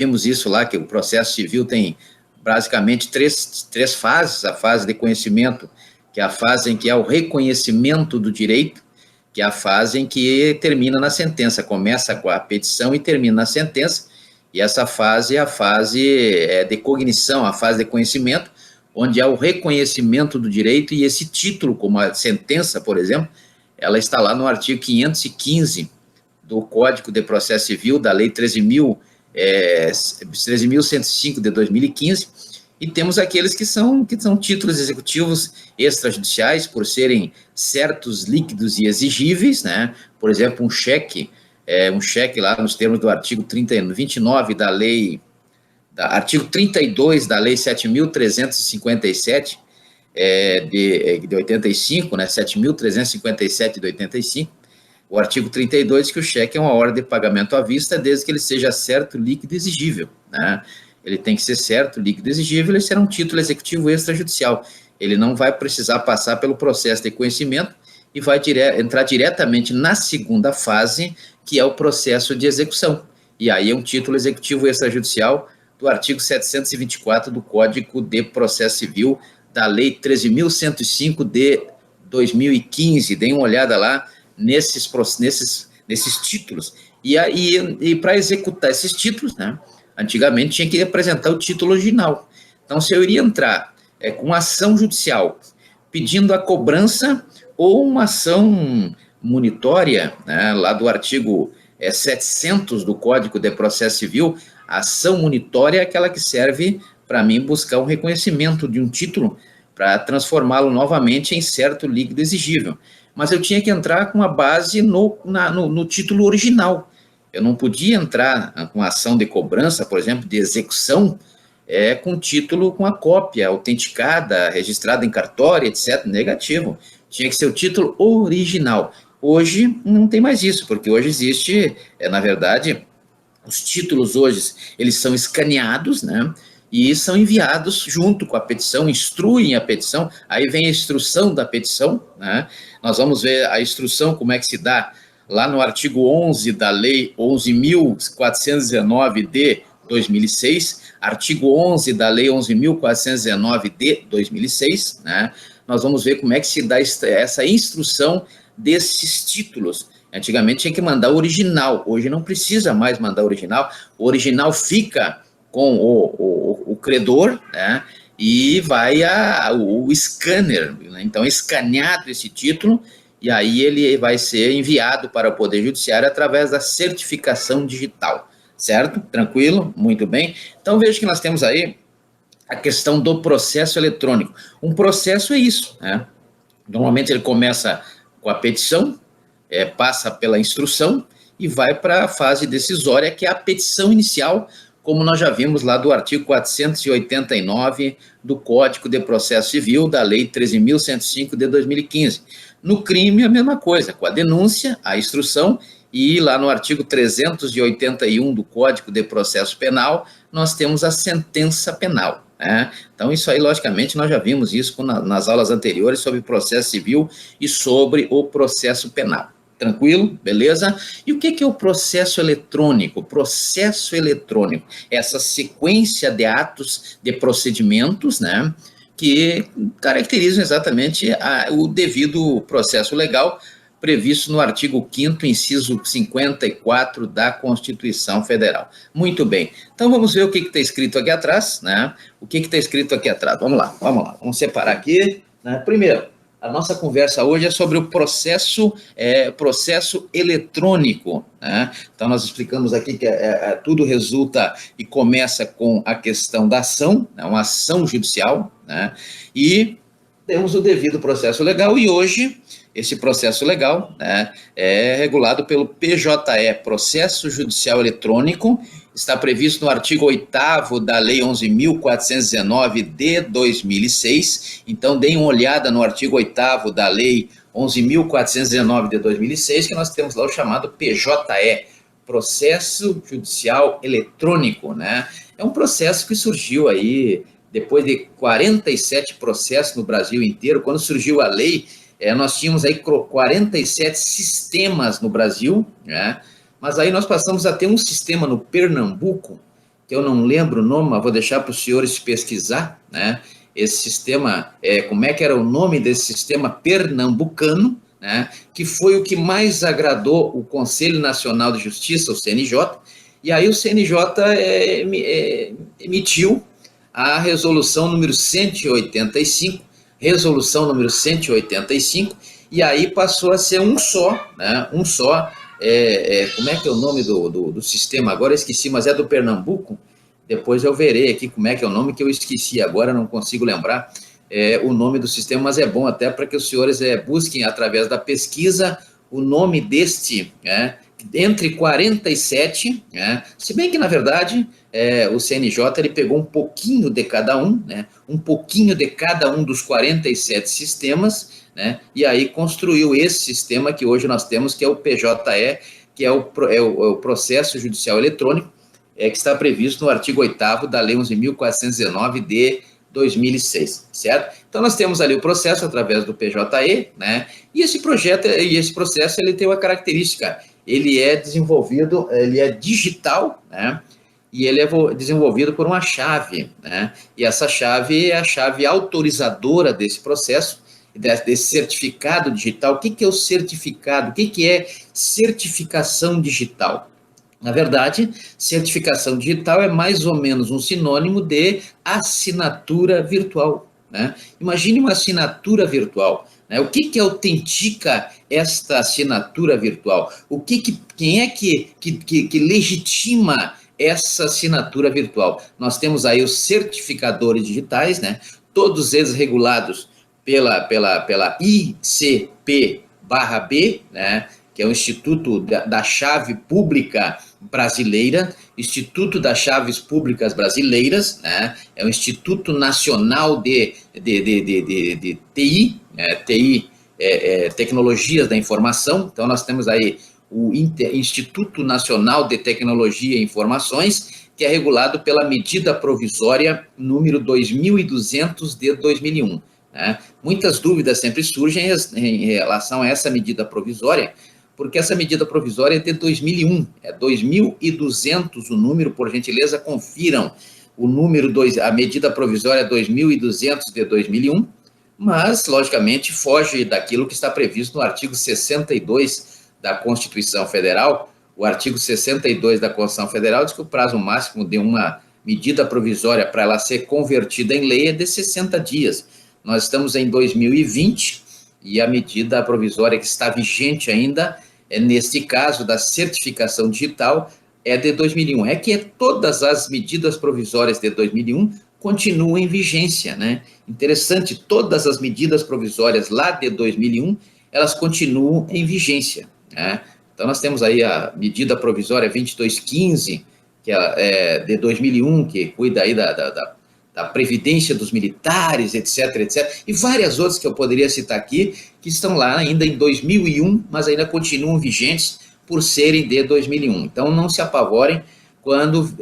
vimos isso lá, que o processo civil tem basicamente três fases: a fase de conhecimento, que é a fase em que há o reconhecimento do direito, que é a fase em que termina na sentença, começa com a petição e termina na sentença, e essa fase é a fase de cognição, a fase de conhecimento, onde há o reconhecimento do direito, e esse título, como a sentença, por exemplo, ela está lá no artigo 515 do Código de Processo Civil, da Lei 13.105 de 2015, e temos aqueles que são títulos executivos extrajudiciais, por serem certos, líquidos e exigíveis, né? Por exemplo, um cheque lá nos termos do artigo 29 da lei, artigo 32 da lei 7.357 de 85, né? 7.357 de 85, o artigo 32 diz que o cheque é uma ordem de pagamento à vista, desde que ele seja certo, líquido e exigível, né? Ele tem que ser certo, líquido e exigível, ele será um título executivo extrajudicial. Ele não vai precisar passar pelo processo de conhecimento e vai entrar diretamente na segunda fase, que é o processo de execução. E aí é um título executivo extrajudicial do artigo 724 do Código de Processo Civil, da Lei 13.105 de 2015. Deem uma olhada lá nesses títulos. E para executar esses títulos, né, antigamente tinha que apresentar o título original. Então, se eu iria entrar com uma ação judicial pedindo a cobrança ou uma ação munitória, né, lá do artigo 700 do Código de Processo Civil, a ação munitória é aquela que serve para mim buscar um reconhecimento de um título para transformá-lo novamente em certo, líquido, exigível. Mas eu tinha que entrar com a base no título original. Eu não podia entrar com ação de cobrança, por exemplo, de execução, com título com a cópia autenticada, registrada em cartório, etc., negativo. Tinha que ser o título original. Hoje não tem mais isso, porque hoje existe, na verdade, os títulos hoje, eles são escaneados, né? E são enviados junto com a petição, instruem a petição, aí vem a instrução da petição, né? Nós vamos ver a instrução, como é que se dá, lá no artigo 11 da Lei 11.419 de 2006, artigo 11 da Lei 11.419 de 2006, né? Nós vamos ver como é que se dá essa instrução desses títulos. Antigamente tinha que mandar original, hoje não precisa mais mandar original, o original fica com o credor, né, e vai o scanner, né? Então, escaneado esse título, e aí ele vai ser enviado para o Poder Judiciário através da certificação digital, certo? Tranquilo? Muito bem. Então, veja que nós temos aí a questão do processo eletrônico. Um processo é isso, né? Normalmente ele começa com a petição, passa pela instrução e vai para a fase decisória, que é a petição inicial, como nós já vimos lá do artigo 489 do Código de Processo Civil, da Lei 13.105 de 2015. No crime, a mesma coisa, com a denúncia, a instrução, e lá no artigo 381 do Código de Processo Penal, nós temos a sentença penal, né? Então, isso aí, logicamente, nós já vimos isso nas aulas anteriores sobre processo civil e sobre o processo penal. Tranquilo? Beleza? E o que é o processo eletrônico? Processo eletrônico é essa sequência de atos, de procedimentos, né, que caracterizam exatamente o devido processo legal previsto no artigo 5º, inciso 54 da Constituição Federal. Muito bem. Então, vamos ver o que está escrito aqui atrás, né? O que está escrito aqui atrás? Vamos lá. Vamos separar aqui, né? Primeiro, a nossa conversa hoje é sobre o processo eletrônico, né? Então, nós explicamos aqui que tudo resulta e começa com a questão da ação, né? Uma ação judicial, né? E temos o devido processo legal, e hoje esse processo legal, né, é regulado pelo PJE, Processo Judicial Eletrônico, está previsto no artigo 8º da Lei 11.419 de 2006, então deem uma olhada no artigo 8º da Lei 11.419 de 2006, que nós temos lá o chamado PJE, Processo Judicial Eletrônico, né? É um processo que surgiu aí depois de 47 processos no Brasil inteiro. Quando surgiu a lei, nós tínhamos aí 47 sistemas no Brasil, né? Mas aí nós passamos a ter um sistema no Pernambuco, que eu não lembro o nome, mas vou deixar para os senhores pesquisar, né? Esse sistema, como é que era o nome desse sistema pernambucano, né? Que foi o que mais agradou o Conselho Nacional de Justiça, o CNJ, e aí o CNJ emitiu a resolução número 185, e aí passou a ser um só, né? Um só. Como é que é o nome do sistema? Agora eu esqueci, mas é do Pernambuco. Depois eu verei aqui como é que é o nome, que eu esqueci agora, não consigo lembrar o nome do sistema, mas é bom até para que os senhores busquem, através da pesquisa, o nome deste, entre 47, se bem que, na verdade, o CNJ ele pegou um pouquinho de cada um, um pouquinho de cada um dos 47 sistemas, e aí construiu esse sistema que hoje nós temos, que é o PJE, que é o Processo Judicial Eletrônico, que está previsto no artigo 8º da Lei 11.419 de 2006, certo? Então, nós temos ali o processo através do PJE, e esse processo ele tem uma característica, ele é desenvolvido, ele é digital, e ele é desenvolvido por uma chave, e essa chave é a chave autorizadora desse processo, desse certificado digital. O que é o certificado? O que é certificação digital? Na verdade, certificação digital é mais ou menos um sinônimo de assinatura virtual. Imagine uma assinatura virtual. O que autentica esta assinatura virtual? Quem é que legitima essa assinatura virtual? Nós temos aí os certificadores digitais, todos eles regulados pela ICP/B, que é o Instituto da Chave Pública Brasileira, Instituto das Chaves Públicas Brasileiras, é o Instituto Nacional de TI, Tecnologias da Informação. Então, nós temos aí o Instituto Nacional de Tecnologia e Informações, que é regulado pela medida provisória número 2200 de 2001. Muitas dúvidas sempre surgem em relação a essa medida provisória, porque essa medida provisória é de 2001, é 2200 o número, por gentileza, confiram o número, a medida provisória 2200 de 2001, mas, logicamente, foge daquilo que está previsto no artigo 62 da Constituição Federal. O artigo 62 da Constituição Federal diz que o prazo máximo de uma medida provisória para ela ser convertida em lei é de 60 dias. Nós estamos em 2020 e a medida provisória que está vigente ainda, neste caso da certificação digital, é de 2001. É que todas as medidas provisórias de 2001 continuam em vigência, Interessante, todas as medidas provisórias lá de 2001, elas continuam em vigência, Então, nós temos aí a medida provisória 2215, que é de 2001, que cuida aí da previdência dos militares, etc., e várias outras que eu poderia citar aqui, que estão lá ainda em 2001, mas ainda continuam vigentes por serem de 2001. Então, não se apavorem quando,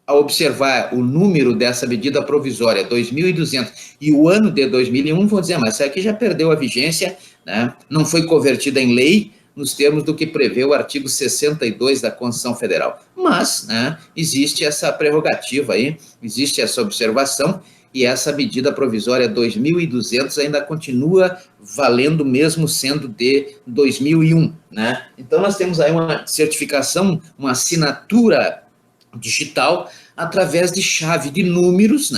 ao observar o número dessa medida provisória, 2.200, e o ano de 2001, vão dizer, mas isso aqui já perdeu a vigência, não foi convertida em lei, nos termos do que prevê o artigo 62 da Constituição Federal. Mas, existe essa prerrogativa aí, existe essa observação, e essa medida provisória 2.200 ainda continua valendo, mesmo sendo de 2001, Então, nós temos aí uma certificação, uma assinatura digital através de chave de números,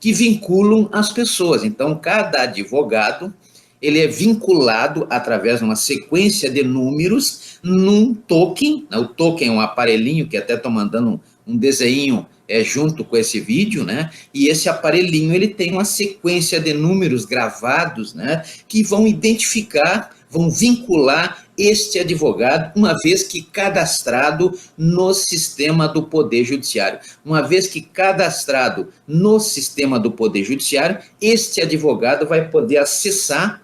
que vinculam as pessoas. Então, cada advogado, ele é vinculado através de uma sequência de números num token. O token é um aparelhinho que até estou mandando um desenho junto com esse vídeo, e esse aparelhinho ele tem uma sequência de números gravados, que vão identificar, vão vincular este advogado, uma vez que cadastrado no sistema do Poder Judiciário. Uma vez que cadastrado no sistema do Poder Judiciário, este advogado vai poder acessar,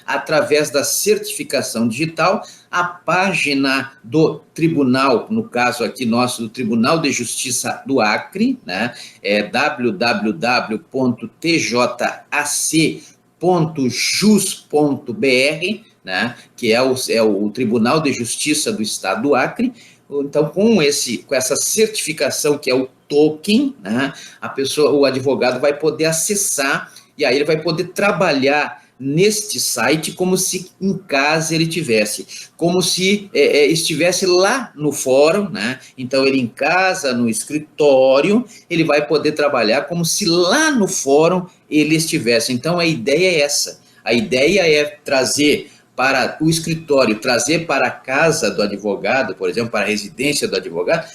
através da certificação digital, a página do tribunal, no caso aqui nosso, do Tribunal de Justiça do Acre, é www.tjac.jus.br, que é o Tribunal de Justiça do Estado do Acre, Então, com essa certificação que é o token, né, o advogado vai poder acessar e aí ele vai poder trabalhar neste site como se em casa ele tivesse, como se estivesse lá no fórum, né? Então ele em casa, no escritório, ele vai poder trabalhar como se lá no fórum ele estivesse. Então a ideia é essa, a ideia é trazer para o escritório, trazer para a casa do advogado, por exemplo, para a residência do advogado,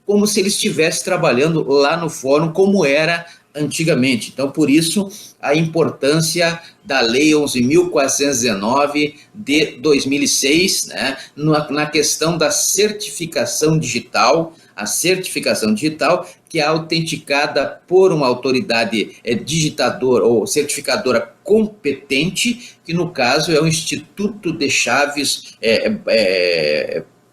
como se ele estivesse trabalhando lá no fórum, como era antigamente. Então, por isso, a importância da Lei 11.419 de 2006, né, na questão da certificação digital, a certificação digital, que é autenticada por uma autoridade digitadora ou certificadora competente, que no caso é o Instituto de Chaves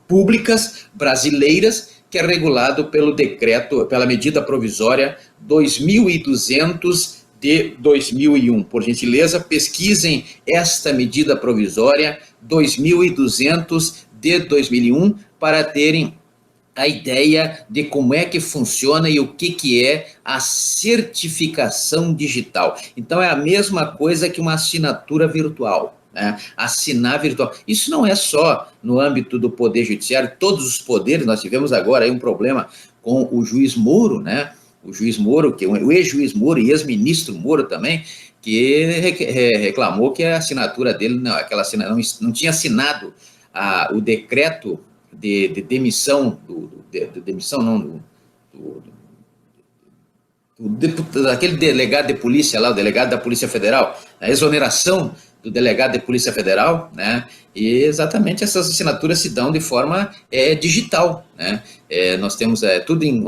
Públicas Brasileiras, que é regulado pela medida provisória 2.200 de 2001. Por gentileza, pesquisem esta medida provisória 2.200 de 2001 para terem a ideia de como é que funciona e o que é a certificação digital. Então, é a mesma coisa que uma assinatura virtual. Né? Assinar virtual. Isso não é só no âmbito do Poder Judiciário, todos os poderes. Nós tivemos agora aí um problema com o juiz Moro, né? O juiz Moro, que o ex-juiz Moro e ex-ministro Moro também, que reclamou que a assinatura dele, não tinha assinado o decreto de demissão, daquele delegado de polícia lá, o delegado da Polícia Federal, a exoneração do delegado de Polícia Federal, né? E exatamente essas assinaturas se dão de forma digital, né? Nós temos tudo em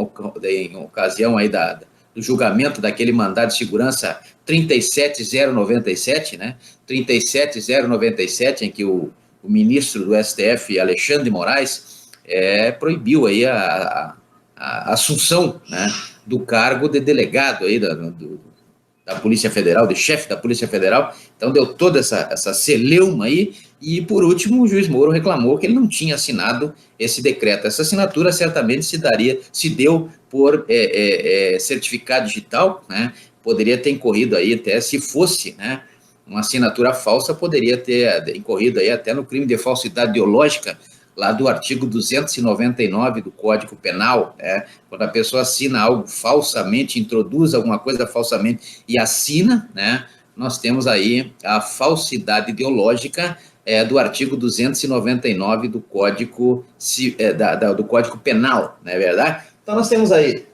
ocasião aí do julgamento daquele mandado de segurança 37097, né? 37097, em que o ministro do STF, Alexandre de Moraes, proibiu aí a assunção, né, do cargo de delegado aí da Polícia Federal, de chefe da Polícia Federal. Então deu toda essa celeuma aí, e por último o juiz Moro reclamou que ele não tinha assinado esse decreto. Essa assinatura certamente se deu por certificado digital, né? Poderia ter incorrido aí até, se fosse, né, uma assinatura falsa, poderia ter incorrido aí até no crime de falsidade ideológica, lá do artigo 299 do Código Penal, né? Quando a pessoa assina algo falsamente, introduz alguma coisa falsamente e assina, né? Nós temos aí a falsidade ideológica do artigo 299 do Código, do Código Penal, não é verdade? Então nós temos aí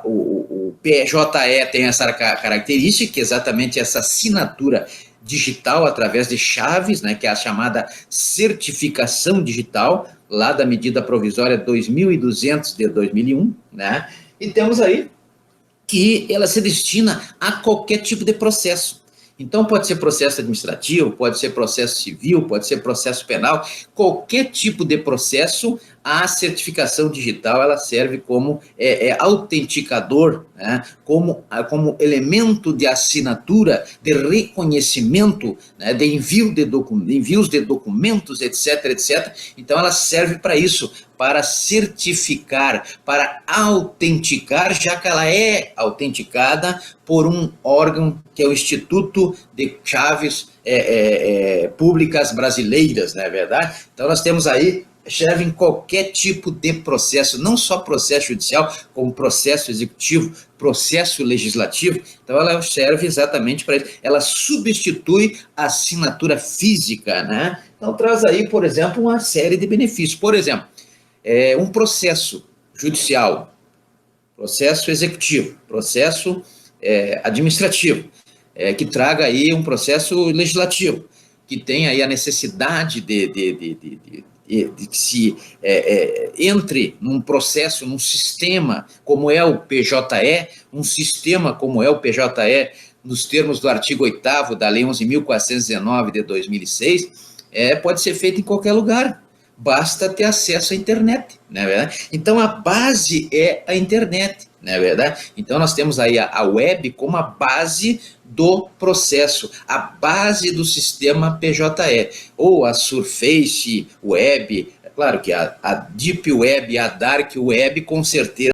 o PJE tem essa característica, que é exatamente essa assinatura digital através de chaves, né, que é a chamada certificação digital, lá da medida provisória 2.200 de 2001, né? E temos aí que ela se destina a qualquer tipo de processo. Então, pode ser processo administrativo, pode ser processo civil, pode ser processo penal, qualquer tipo de processo, a certificação digital ela serve como autenticador, né? como elemento de assinatura, de reconhecimento, né? De envios de documentos, etc, etc. Então, ela serve para isso, para certificar, para autenticar, já que ela é autenticada por um órgão que é o Instituto de Chaves Públicas Brasileiras, não é verdade? Então, nós temos aí, serve em qualquer tipo de processo, não só processo judicial, como processo executivo, processo legislativo. Então, ela serve exatamente para isso. Ela substitui a assinatura física, né? Então, traz aí, por exemplo, uma série de benefícios. Por exemplo, um processo judicial, processo executivo, processo administrativo, que traga aí um processo legislativo, que tem aí a necessidade de que se entre num processo, num sistema como é o PJE, um sistema como é o PJE, nos termos do artigo 8º da Lei 11.419 de 2006, pode ser feito em qualquer lugar, basta ter acesso à internet, não é verdade? Então, a base é a internet, não é verdade? Então, nós temos aí a web como a base do processo, a base do sistema PJE, ou a Surface Web, claro que a Deep Web e a Dark Web, com certeza,